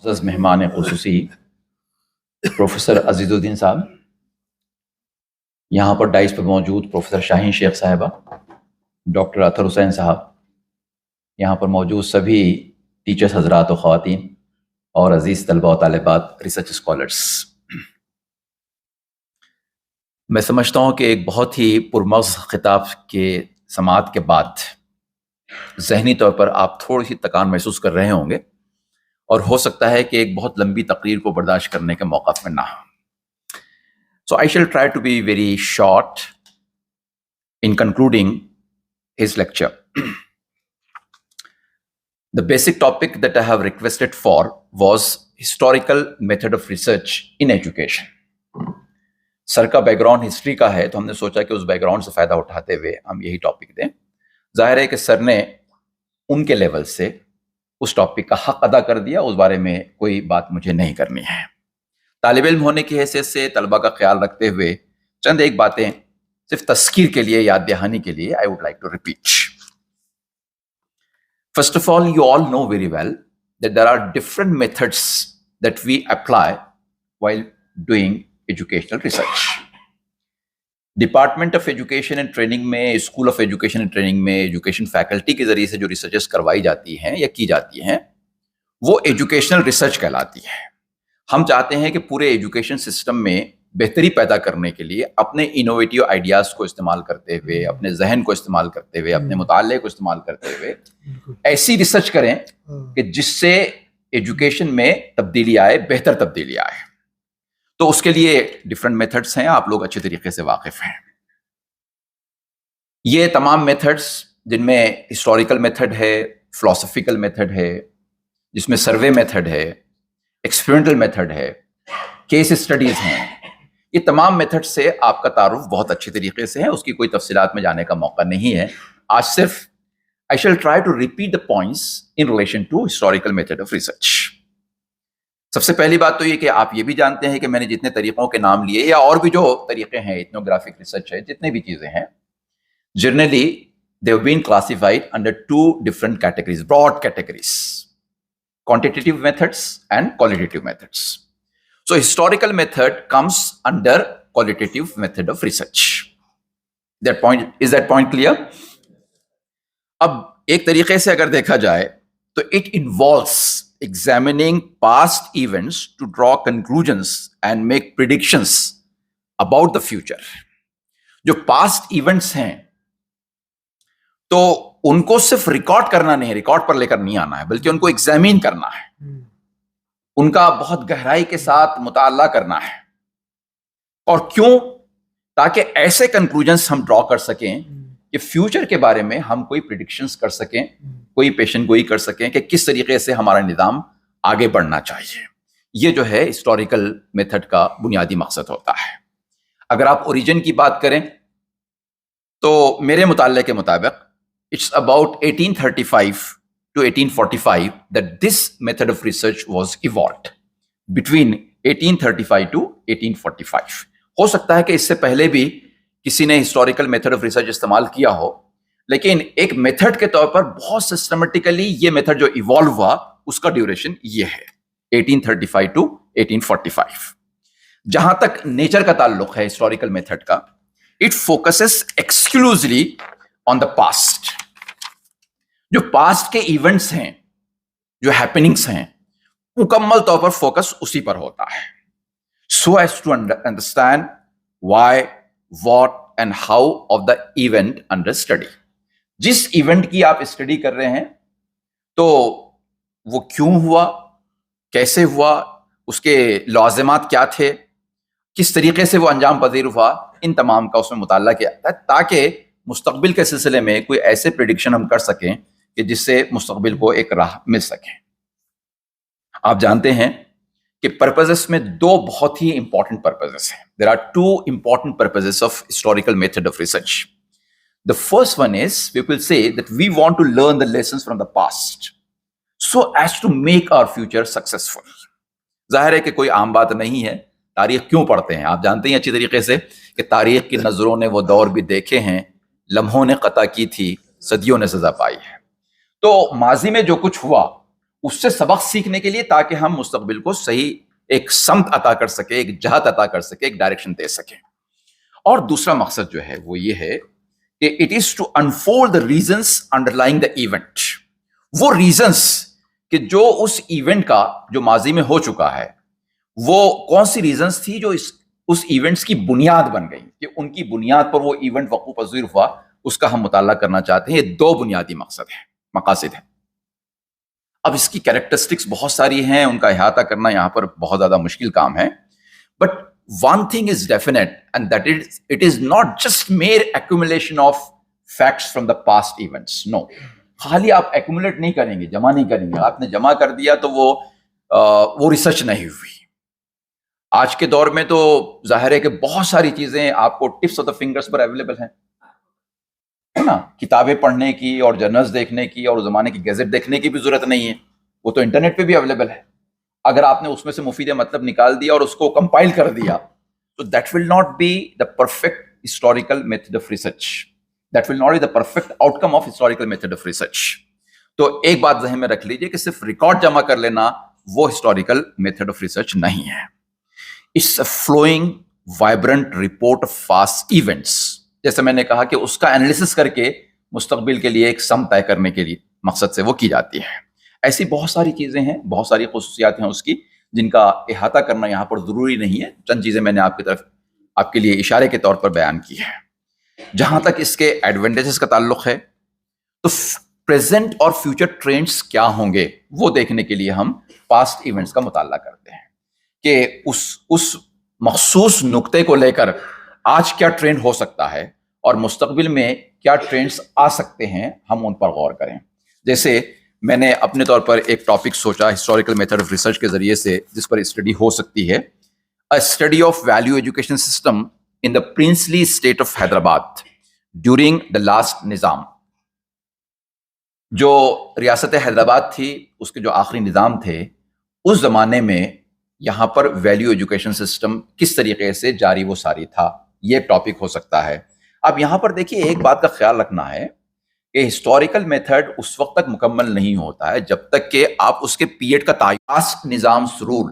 معزز مہمان خصوصی پروفیسر عزیز الدین صاحب، یہاں پر ڈائس پر موجود پروفیسر شاہین شیخ صاحبہ، ڈاکٹر اطہر حسین صاحب، یہاں پر موجود سبھی ٹیچرز حضرات و خواتین اور عزیز طلبہ و طالبات، ریسرچ اسکالرز، میں سمجھتا ہوں کہ ایک بہت ہی پرمغز خطاب کے سماعت کے بعد ذہنی طور پر آپ تھوڑی سی تکان محسوس کر رہے ہوں گے، اور ہو سکتا ہے کہ ایک بہت لمبی تقریر کو برداشت کرنے کا موقع ملنا ہو. So I shall try to be very short in concluding his lecture. The basic topic that I have requested for was historical method of research in education. سر کا بیک گراؤنڈ ہسٹری کا ہے، تو ہم نے سوچا کہ اس بیک گراؤنڈ سے فائدہ اٹھاتے ہوئے ہم یہی ٹاپک دیں. ظاہر ہے کہ سر نے ان کے لیول سے اس ٹاپک کا حق ادا کر دیا، اس بارے میں کوئی بات مجھے نہیں کرنی ہے. طالب علم ہونے کی حیثیت سے طلبہ کا خیال رکھتے ہوئے چند ایک باتیں صرف تذکیر کے لیے، یاد دہانی کے لیے I would like to repeat. First of all, you all know very well that there are different methods that we apply while doing educational research. Department of education and training میں، school of education and training میں education faculty کے ذریعے سے جو researches کروائی جاتی ہیں یا کی جاتی ہیں، وہ ایجوکیشنل ریسرچ کہلاتی ہے. ہم چاہتے ہیں کہ پورے ایجوکیشن سسٹم میں بہتری پیدا کرنے کے لیے اپنے انوویٹیو آئیڈیاز کو استعمال کرتے ہوئے، اپنے ذہن کو استعمال کرتے ہوئے، اپنے مطالعے کو استعمال کرتے ہوئے ایسی ریسرچ کریں کہ جس سے ایجوکیشن میں تبدیلی آئے، بہتر تبدیلی آئے. تو اس کے لیے ڈفرینٹ میتھڈس ہیں، آپ لوگ اچھے طریقے سے واقف ہیں. یہ تمام میتھڈس جن میں ہسٹوریکل میتھڈ ہے، فلاسفیکل میتھڈ ہے، جس میں سروے میتھڈ ہے، ایکسپیریمنٹل میتھڈ ہے، کیس اسٹڈیز ہیں، یہ تمام میتھڈ سے آپ کا تعارف بہت اچھے طریقے سے ہے، اس کی کوئی تفصیلات میں جانے کا موقع نہیں ہے. آج صرف I shall try to repeat the points in relation to historical method of research. سب سے پہلی بات تو یہ کہ آپ یہ بھی جانتے ہیں کہ میں نے جتنے طریقوں کے نام لیے، یا اور بھی جو طریقے ہیں، ethnographic research ہے، جتنے بھی چیزیں ہیں، generally they have been classified under two different categories, broad categories: quantitative methods and qualitative methods. So historical method comes under qualitative method of research. Is that point clear? اب ایک طریقے سے اگر دیکھا جائے تو it involves examining past events to draw conclusions and make predictions about the future. جو past events ہیں تو ان کو صرف ریکارڈ کرنا نہیں، ریکارڈ پر لے کر نہیں آنا ہے، بلکہ ان کو ایگزامین کرنا ہے، ان کا بہت گہرائی کے ساتھ مطالعہ کرنا ہے. اور کیوں؟ تاکہ ایسے کنکلوژنس ہم ڈرا کر سکیں کہ فیوچر کے بارے میں ہم کوئی پریڈکشنز کر سکیں، کوئی پیشن گوئی کر سکیں کہ کس طریقے سے ہمارا نظام آگے بڑھنا چاہیے. یہ جو ہے ہسٹوریکل میتھڈ کا بنیادی مقصد ہوتا ہے. اگر آپ اوریجن کی بات کریں تو میرے مطالعے کے مطابق it's about 1835 to 1845 that this method of research was evolved. Between 1835 to 1845. ہو سکتا ہے کہ اس سے پہلے بھی کسی نے ہسٹوریکل میتھڈ آف ریسرچ استعمال کیا ہو، لیکن ایک میتھڈ کے طور پر بہت سسٹمیٹیکلی یہ میتھڈ جو ایوالو ہوا، اس کا ڈیوریشن یہ ہے 1835 to 1845. جہاں تک نیچر کا تعلق ہے ہسٹوریکل میتھڈ کا، it focuses exclusively on the past. جو پاسٹ کے ایونٹس ہیں، جو ہیپننگس ہیں، مکمل طور پر فوکس اسی پر ہوتا ہے. So as to understand why, what and how of the event under study. جس ایونٹ کی آپ اسٹڈی کر رہے ہیں تو وہ کیوں ہوا، کیسے ہوا، اس کے لازمات کیا تھے، کس طریقے سے وہ انجام پذیر ہوا، ان تمام کا اس میں مطالعہ کیا جاتا ہے، تاکہ مستقبل کے سلسلے میں کوئی ایسے پریڈکشن ہم کر سکیں کہ جس سے مستقبل کو ایک راہ مل سکے. آپ جانتے ہیں کہ پرپزز میں دو بہت ہی امپورٹنٹ پرپزز ہیں. There are two important purposes of historical method of research. The first one is, we will say that we want to learn the lessons from the past so as to make our future successful. ظاہر ہے کہ کوئی عام بات نہیں ہے. تاریخ کیوں پڑھتے ہیں؟ آپ جانتے ہیں اچھی طریقے سے کہ تاریخ کی نظروں نے وہ دور بھی دیکھے ہیں، لمحوں نے قطع کی تھی، صدیوں نے سزا پائی ہے. تو ماضی میں جو کچھ ہوا اس سے سبق سیکھنے کے لیے تاکہ ہم مستقبل کو صحیح ایک سمت عطا کر سکے, ایک جہت عطا کر سکے, ایک ڈائریکشن دے سکیں. اور دوسرا مقصد جو ہے وہ یہ ہے کہ it is to unfold the reasons underlying the event. وہ ریزنس کہ جو اس ایونٹ کا جو ماضی میں ہو چکا ہے وہ کون سی ریزنس تھی جو اس ایونٹس کی بنیاد بن گئی, کہ ان کی بنیاد پر وہ ایونٹ وقوع پذیر ہوا, اس کا ہم مطالعہ کرنا چاہتے ہیں. یہ دو بنیادی مقاصد ہیں. اب اس کی کیریکٹرسٹکس بہت ساری ہیں, ان کا احاطہ کرنا یہاں پر بہت زیادہ مشکل کام ہے. But one thing is definite and that is it is not just mere accumulation of facts from the past events. No, خالی آپ ایکومولیٹ نہیں کریں گے, جمع نہیں کریں گے. آپ نے جمع کر دیا تو وہ ریسرچ نہیں ہوئی. آج کے دور میں تو ظاہر ہے کہ بہت ساری چیزیں آپ کو tips of the fingers per available ہیں, ہے نا. کتابیں پڑھنے کی اور جرنلز دیکھنے کی اور زمانے کی گیزٹ دیکھنے کی بھی ضرورت نہیں ہے, وہ تو انٹرنیٹ پہ بھی اویلیبل ہے. اگر آپ نے اس میں سے مفید مطلب نکال دیا اور اس کو کمپائل کر دیا تو that will not be the perfect historical method of research. That will not be the perfect outcome of historical method of research. تو ایک بات ذہن میں رکھ لیجئے کہ صرف ریکارڈ جمع کر لینا وہ ہسٹوریکل میتھڈ آف ریسرچ نہیں ہے. It's a flowing vibrant report of past events. جیسے میں نے کہا کہ اس کا انالیسس کر کے مستقبل کے لیے ایک سمت طے کرنے کے لیے مقصد سے وہ کی جاتی ہے. ایسی بہت ساری چیزیں ہیں, بہت ساری خصوصیات ہیں اس کی, جن کا احاطہ کرنا یہاں پر ضروری نہیں ہے. چند چیزیں میں نے آپ کے لیے اشارے کے طور پر بیان کی ہے. جہاں تک اس کے ایڈوانٹیجز کا تعلق ہے تو پریزنٹ اور فیوچر ٹرینڈز کیا ہوں گے وہ دیکھنے کے لیے ہم پاسٹ ایونٹس کا مطالعہ کرتے ہیں کہ اس مخصوص نقطے کو لے کر آج کیا ٹرینڈ ہو سکتا ہے اور مستقبل میں کیا ٹرینڈز آ سکتے ہیں, ہم ان پر غور کریں. جیسے میں نے اپنے طور پر ایک ٹاپک سوچا ہسٹوریکل میتھڈ آف ریسرچ کے ذریعے سے, جس پر اسٹڈی ہو سکتی ہے, a study of value education system in the princely state of Hyderabad during the last نظام. جو ریاست حیدرآباد تھی اس کے جو آخری نظام تھے, اس زمانے میں یہاں پر ویلیو ایجوکیشن سسٹم کس طریقے سے جاری و ساری تھا, یہ ٹاپک ہو سکتا ہے. اب یہاں پر دیکھیے ایک بات کا خیال رکھنا ہے کہ ہسٹوریکل میتھڈ اس وقت تک مکمل نہیں ہوتا ہے جب تک کہ آپ اس کے پیریڈ کا تعین نظام سرول,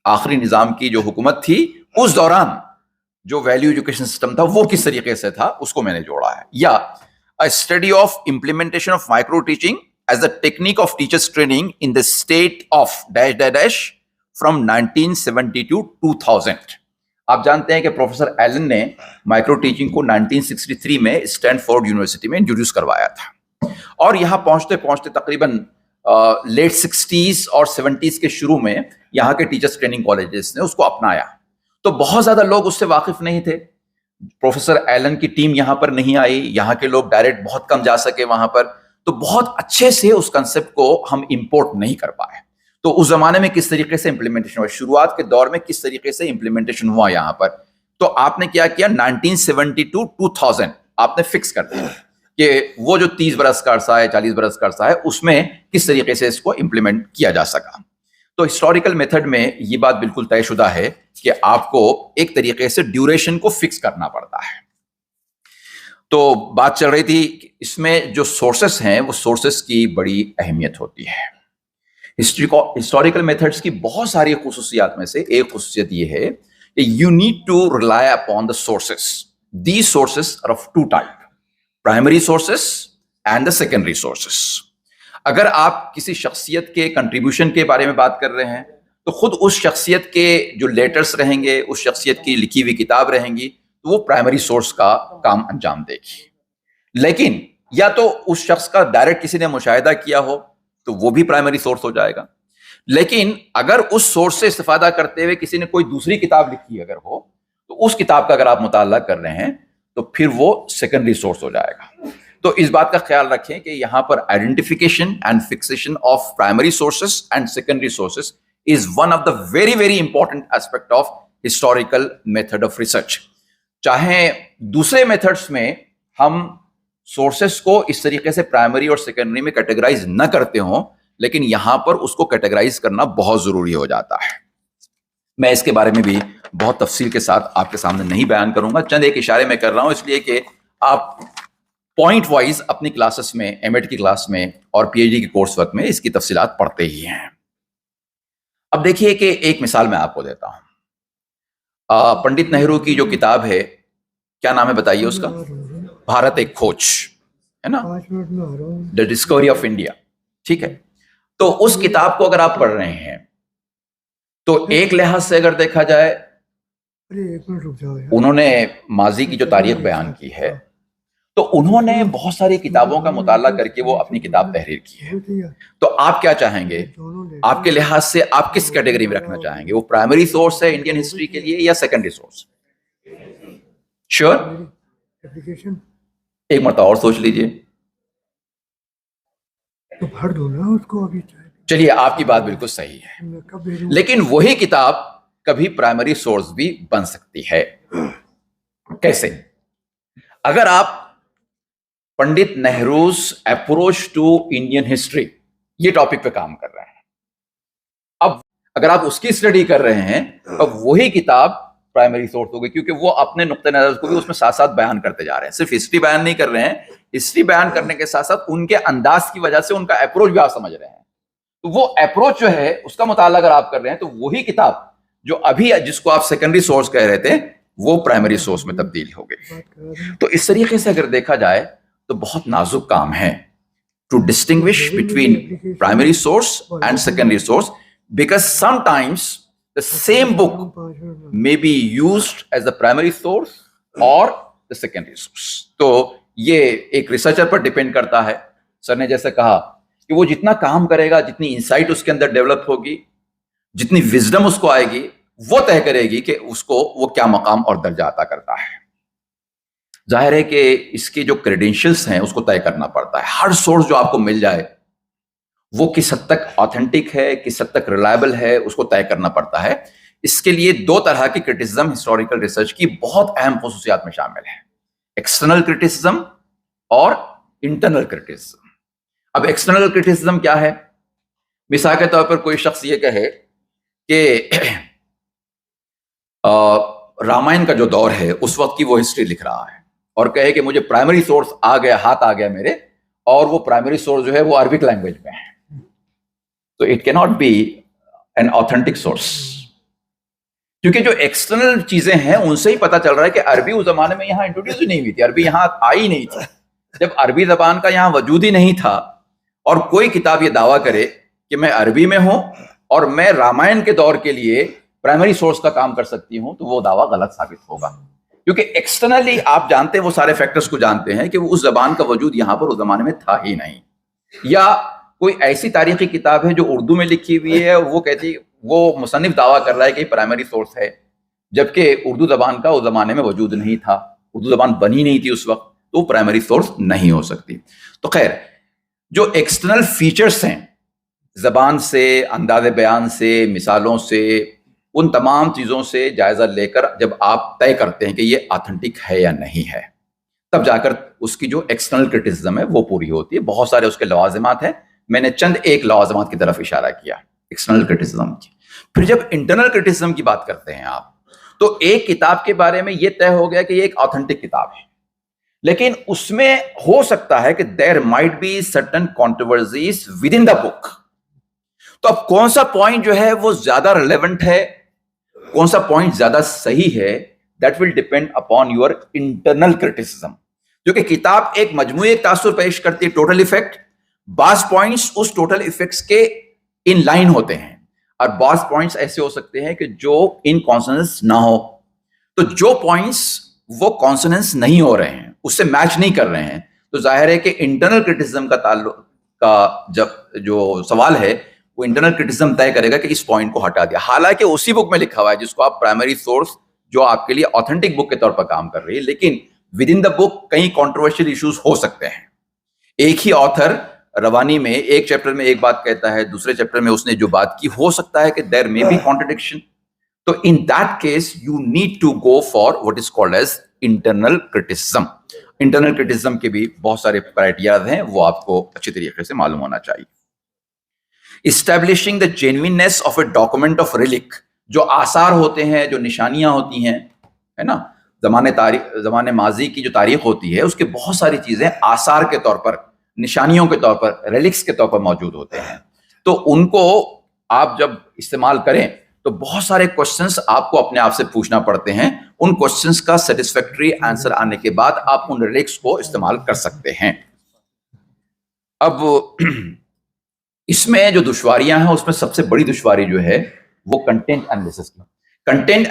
آخری نظام کی جو حکومت تھی اس دوران جو ویلیو ایجوکیشن سسٹم تھا وہ کس طریقے سے تھا اس کو میں نے جوڑا ہے. یا a study of implementation of micro teaching as a technique of teachers training in the state of dash dash dash from 1970 to 2000. آپ جانتے ہیں کہ پروفیسر ایلن نے مائکرو ٹیچنگ کو 1963 میں اسٹینفورڈ یونیورسٹی میں انٹروڈیوس کروایا تھا, اور یہاں پہنچتے پہنچتے تقریباً لیٹ 60s اور 70s کے شروع میں یہاں کے ٹیچرز ٹریننگ کالجز نے اس کو اپنایا. تو بہت زیادہ لوگ اس سے واقف نہیں تھے. پروفیسر ایلن کی ٹیم یہاں پر نہیں آئی, یہاں کے لوگ ڈائریکٹ بہت کم جا سکے وہاں پر, تو بہت اچھے سے اس کنسپٹ کو ہم امپورٹ نہیں کر پائے. تو اس زمانے میں کس طریقے سے امپلیمنٹیشن ہوا, شروعات کے دور میں کس طریقے سے امپلیمنٹیشن ہوا یہاں پر, تو آپ نے کیا کیا 1970 to 2000 آپ نے فکس کر دیا کہ وہ جو 30 برس کا عرصہ ہے, 40 برس کا عرصہ ہے, اس میں کس طریقے سے اس کو امپلیمنٹ کیا جا سکا. تو ہسٹوریکل میتھڈ میں یہ بات بالکل طے شدہ ہے کہ آپ کو ایک طریقے سے ڈیوریشن کو فکس کرنا پڑتا ہے. تو بات چل رہی تھی کہ اس میں جو سورسز ہیں وہ سورسز کی بڑی اہمیت ہوتی ہے. ہسٹوریکل میتھڈس کی بہت ساری خصوصیات میں سے ایک خصوصیت یہ ہے کہ you need to rely upon the sources. These sources are of two type, primary sources and the secondary sources. اگر آپ کسی شخصیت کے کنٹریبیوشن کے بارے میں بات کر رہے ہیں تو خود اس شخصیت کے جو لیٹرز رہیں گے, اس شخصیت کی لکھی ہوئی کتاب رہیں گی, تو وہ پرائمری سورس کا کام انجام دے گی. لیکن یا تو اس شخص کا ڈائریکٹ کسی نے مشاہدہ کیا ہو تو وہ بھی پرائمری سورس ہو جائے گا. لیکن اگر اس سورس سے استفادہ کرتے ہوئے کسی نے کوئی دوسری کتاب لکھی اگر ہو تو اس کتاب کا اگر آپ مطالعہ کر رہے ہیں تو پھر وہ سیکنڈری سورس ہو جائے گا. تو اس بات کا خیال رکھیں کہ یہاں پر identification and fixation of primary sources and secondary sources is one of the very very important aspect of historical method of research. چاہے دوسرے میتھڈس میں ہم سورسز کو اس طریقے سے پرائمری اور سیکنڈری میں کیٹیگرائز نہ کرتے ہوں, لیکن یہاں پر اس کو کیٹیگرائز کرنا بہت ضروری ہو جاتا ہے. میں اس کے بارے میں بھی بہت تفصیل کے ساتھ آپ کے سامنے نہیں بیان کروں گا, چند ایک اشارے میں کر رہا ہوں اس لیے کہ آپ پوائنٹ وائز اپنی کلاسز میں، ایم ایڈ کی کلاس میں اور پی ایچ ڈی کے کورس ورک میں اس کی تفصیلات پڑھتے ہی ہیں۔ اب دیکھیے کہ ایک مثال میں آپ کو دیتا ہوں، پنڈت نہرو کی جو کتاب ہے، کیا نام ہے بتائیے اس کا؟ بھارت ایک کھوج، ہے نا، دا ڈسکوری آف انڈیا، ٹھیک ہے۔ تو اس کتاب کو اگر آپ پڑھ رہے ہیں تو ایک لحاظ سے اگر دیکھا جائے انہوں نے ماضی کی جو تاریخ بیان کی ہے، تو انہوں نے بہت ساری کتابوں کا مطالعہ کر کے وہ اپنی کتاب تحریر کی ہے۔ تو آپ کیا چاہیں گے؟ آپ کے لحاظ سے آپ کس کیٹیگری میں رکھنا چاہیں گے؟ وہ پرائمری سورس ہے انڈین ہسٹری کے لیے یا سیکنڈری سورس؟ شیور؟ ایک مرتبہ اور سوچ لیجئے۔ چلیے، آپ کی بات بالکل صحیح ہے، لیکن وہی کتاب کبھی پرائمری سورس بھی بن سکتی ہے۔ کیسے؟ اگر آپ Pandit Nehru's approach to Indian history یہ ٹاپک پہ کام کر رہے ہیں، اب اگر آپ اس کی اسٹڈی کر رہے ہیں، اب وہی کتاب پرائمری سورس ہوگی، کیونکہ وہ اپنے نقطۂ نظر کو بھی اس میں ساتھ ساتھ بیان کرتے جا رہے ہیں، صرف ہسٹری بیان نہیں کر رہے ہیں، ہسٹری بیان کرنے کے ساتھ ساتھ ان کے انداز کی وجہ سے ان کا اپروچ بھی آپ سمجھ رہے ہیں۔ تو وہ اپروچ جو ہے اس کا مطالعہ اگر آپ کر رہے ہیں تو وہی کتاب جو ابھی جس کو آپ سیکنڈری سورس کہہ رہے تھے وہ پرائمری سورس میں تبدیل ہو گئی۔ تو اس طریقے سے اگر دیکھا جائے تو بہت نازک کام ہے to distinguish between primary source and secondary source, because sometimes the same book may be used as the primary source or the secondary source۔ تو یہ ایک ریسرچر پر ڈیپینڈ کرتا ہے۔ سر نے جیسے کہا کہ وہ جتنا کام کرے گا، جتنی انسائٹ اس کے اندر ڈیولپ ہوگی، جتنی وزڈم اس کو آئے گی، وہ طے کرے گی کہ اس کو وہ کیا مقام اور درجہ عطا کرتا ہے۔ ظاہر ہے کہ اس کے جو کریڈینشلز ہیں اس کو طے کرنا پڑتا ہے۔ ہر سورس جو آپ کو مل جائے وہ کس حد تک آتھینٹک ہے، کس حد تک ریلائبل ہے، اس کو طے کرنا پڑتا ہے۔ اس کے لیے دو طرح کی کرٹیسزم ہسٹوریکل ریسرچ کی بہت اہم خصوصیات میں شامل ہے، ایکسٹرنل کرٹیسزم اور انٹرنل کرٹیسزم۔ اب ایکسٹرنل کرٹیسزم کیا ہے؟ مثال کے طور پر کوئی شخص یہ کہے کہ رامائن کا جو دور ہے اس وقت کی وہ ہسٹری لکھ رہا ہے اور کہے کہ مجھے پرائمری سورس ہاتھ آ گیا میرے، اور وہ پرائمری سورس جو ہے وہ عربک لینگویج میں ہے، تو اٹ کی not be an authentic source, کیونکہ جو ایکسٹرنل چیزیں ہیں ان سے ہی پتا چل رہا ہے کہ عربی اس زمانے میں یہاں انٹروڈیوس ہی نہیں ہوئی تھی، عربی یہاں آئی نہیں تھی۔ جب عربی زبان کا یہاں وجود ہی نہیں تھا اور کوئی کتاب یہ دعویٰ کرے کہ میں عربی میں ہوں اور میں رامائن کے دور کے لیے پرائمری سورس کا کام کر سکتی ہوں، تو وہ دعویٰ غلط ثابت ہوگا، کیونکہ ایکسٹرنلی آپ جانتے ہیں، وہ سارے فیکٹرز کو جانتے ہیں کہ وہ اس زبان کا وجود یہاں پر اس زمانے میں تھا ہی نہیں، یا کوئی ایسی تاریخی کتاب ہے جو اردو میں لکھی ہوئی ہے، وہ کہتی، وہ مصنف دعویٰ کر رہا ہے کہ پرائمری سورس ہے، جبکہ اردو زبان کا اس زمانے میں وجود نہیں تھا، اردو زبان بنی نہیں تھی اس وقت، تو پرائمری سورس نہیں ہو سکتی۔ تو خیر، جو ایکسٹرنل فیچرز ہیں زبان سے، انداز بیان سے، مثالوں سے، ان تمام چیزوں سے جائزہ لے کر جب آپ طے کرتے ہیں کہ یہ آتھینٹک ہے یا نہیں ہے، تب جا کر اس کی جو ایکسٹرنل کرٹیسزم ہے وہ پوری ہوتی ہے۔ بہت سارے اس کے لوازمات ہیں، میں نے چند ایک لوازمات کی طرف اشارہ کیا ایکسٹرنل کرٹیسزم کی۔ پھر جب انٹرنل کرٹیسزم کی بات کرتے ہیں آپ، تو ایک کتاب کے بارے میں یہ طے ہو گیا کہ یہ ایک آتھینٹک کتاب ہے، لیکن اس میں ہو سکتا ہے کہ there might be certain controversies within the book. تو اب کون سا پوائنٹ جو ہے وہ زیادہ ریلیونٹ ہے، کون سا پوائنٹ زیادہ صحیح ہے، that will depend upon your internal criticism, جو کہ کتاب ایک مجموعی تاثر پیش کرتی ہے، ٹوٹل ایفیکٹ، بعض پوائنٹس اس ٹوٹل ایفیکٹس کے ان لائن ہوتے ہیں، اور بعض پوائنٹس ایسے ہو سکتے ہیں کہ جو ان کانسوننس نہ ہو۔ تو جو پوائنٹس وہ کانسوننس نہیں ہو رہے ہیں، اس سے میچ نہیں کر رہے ہیں، تو ظاہر ہے کہ انٹرنل کرٹیسزم کا تعلق کا جب جو سوال ہے وہ انٹرنل کرٹیسزم طے کرے گا کہ اس پوائنٹ کو ہٹا دیا، حالانکہ اسی بک میں لکھا ہوا ہے جس کو آپ پرائمری سورس، جو آپ کے لیے آتھینٹک بک کے طور پر کام کر رہی ہے، لیکن ود ان دا بک کئی کنٹروورشل ایشوز ہو سکتے ہیں۔ ایک ہی آتھر روانی میں ایک چیپٹر میں ایک بات کہتا ہے، دوسرے چیپٹر میں اس نے جو بات کی ہو سکتا ہے کہ دیر میں بی کانٹرڈکشن، تو in that case you need to go for what is called as internal criticism. Internal criticism کے بھی بہت سارے کرائٹیریاز ہیں، وہ آپ کو اچھی طریقے سے معلوم ہونا چاہیے۔ Establishing the genuineness of a document of relic, جو آثار ہوتے ہیں، جو نشانیاں ہوتی ہیں، ہے نا، زمان ماضی کی جو تاریخ ہوتی ہے اس کے بہت ساری چیزیں آثار کے طور پر، نشانیوں کے طور پر، ریلکس کے طور پر موجود ہوتے ہیں. تو ان کو آپ جب استعمال کریں تو بہت سارے کوشچنس آپ کو اپنے آپ سے پوچھنا پڑتے ہیں. ان کوشچنس کا سیٹسفیکٹری آنسر آنے کے بعد آپ ان ریلکس کو استعمال کر سکتے ہیں. اب اس میں جو دشواریاں ہیں اس میں سب سے بڑی دشواری جو ہے وہ کنٹینٹ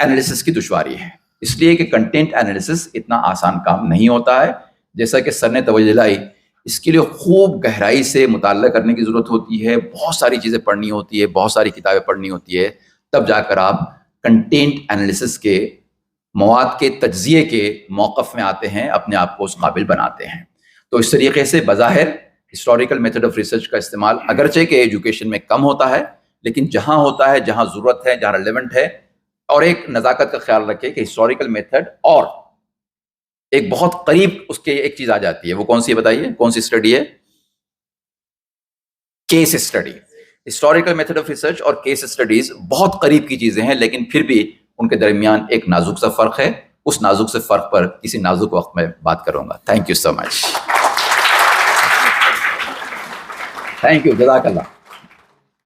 انالیسس کی دشواری ہے. اس لیے کہ کنٹینٹ انالیسس اتنا آسان کام نہیں ہوتا ہے. جیسا کہ سر نے توجہ دلائی، اس کے لیے خوب گہرائی سے مطالعہ کرنے کی ضرورت ہوتی ہے، بہت ساری چیزیں پڑھنی ہوتی ہے، بہت ساری کتابیں پڑھنی ہوتی ہے، تب جا کر آپ کنٹینٹ انالیسس کے مواد کے تجزیے کے موقف میں آتے ہیں، اپنے آپ کو اس قابل بناتے ہیں. تو اس طریقے سے بظاہر ہسٹوریکل میتھڈ آف ریسرچ کا استعمال اگرچہ کہ ایجوکیشن میں کم ہوتا ہے، لیکن جہاں ہوتا ہے، جہاں ضرورت ہے، جہاں ریلیونٹ ہے. اور ایک نزاکت کا خیال رکھے کہ ہسٹوریکل میتھڈ اور ایک بہت قریب اس کے ایک چیز آ جاتی ہے. وہ کون سی ہے بتائیے؟ کون سی اسٹڈی ہے؟ Case study. Historical method of research اور کیس اسٹڈیز بہت قریب کی چیزیں ہیں، لیکن پھر بھی ان کے درمیان ایک نازک سا فرق ہے. اس نازک سے فرق پر کسی نازک وقت میں بات کروں گا. Thank you so much. Thank you, جزاک اللہ.